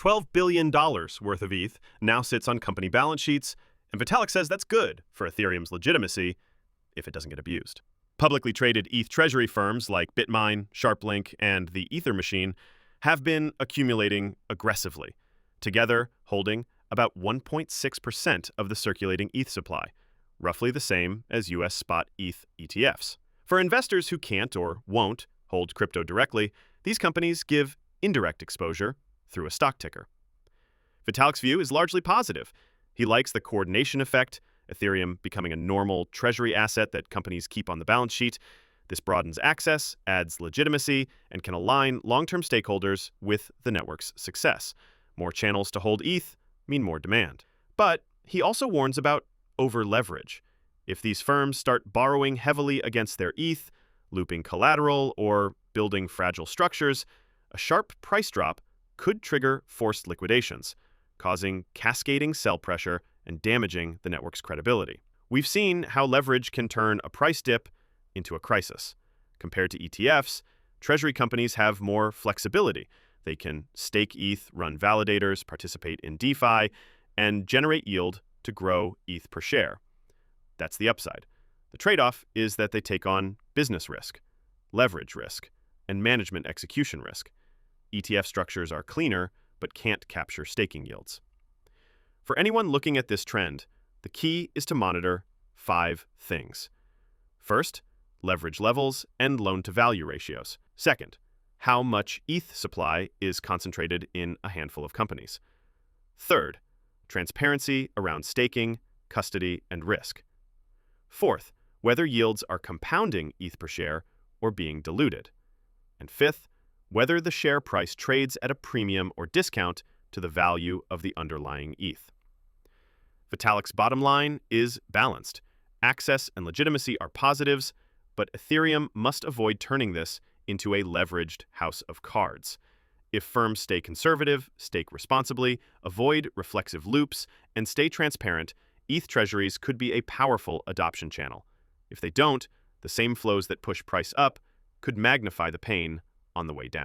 $12 billion worth of ETH now sits on company balance sheets, and Vitalik says that's good for Ethereum's legitimacy if it doesn't get abused. Publicly traded ETH treasury firms like Bitmine, SharpLink, and the Ether Machine have been accumulating aggressively, together holding about 1.6% of the circulating ETH supply, roughly the same as US spot ETH ETFs. For investors who can't or won't hold crypto directly, these companies give indirect exposure through a stock ticker. Vitalik's view is largely positive. He likes the coordination effect, Ethereum becoming a normal treasury asset that companies keep on the balance sheet. This broadens access, adds legitimacy, and can align long-term stakeholders with the network's success. More channels to hold ETH mean more demand. But he also warns about overleverage. If these firms start borrowing heavily against their ETH, looping collateral, or building fragile structures, a sharp price drop could trigger forced liquidations, causing cascading sell pressure and damaging the network's credibility. We've seen how leverage can turn a price dip into a crisis. Compared to ETFs, treasury companies have more flexibility. They can stake ETH, run validators, participate in DeFi, and generate yield to grow ETH per share. That's the upside. The trade-off is that they take on business risk, leverage risk, and management execution risk. ETF structures are cleaner, but can't capture staking yields. For anyone looking at this trend, the key is to monitor 5 things. First, leverage levels and loan-to-value ratios. Second, how much ETH supply is concentrated in a handful of companies. Third, transparency around staking, custody, and risk. Fourth, whether yields are compounding ETH per share or being diluted. And fifth, whether the share price trades at a premium or discount to the value of the underlying ETH. Vitalik's bottom line is balanced. Access and legitimacy are positives, but Ethereum must avoid turning this into a leveraged house of cards. If firms stay conservative, stake responsibly, avoid reflexive loops, and stay transparent, ETH treasuries could be a powerful adoption channel. If they don't, the same flows that push price up could magnify the pain on the way down.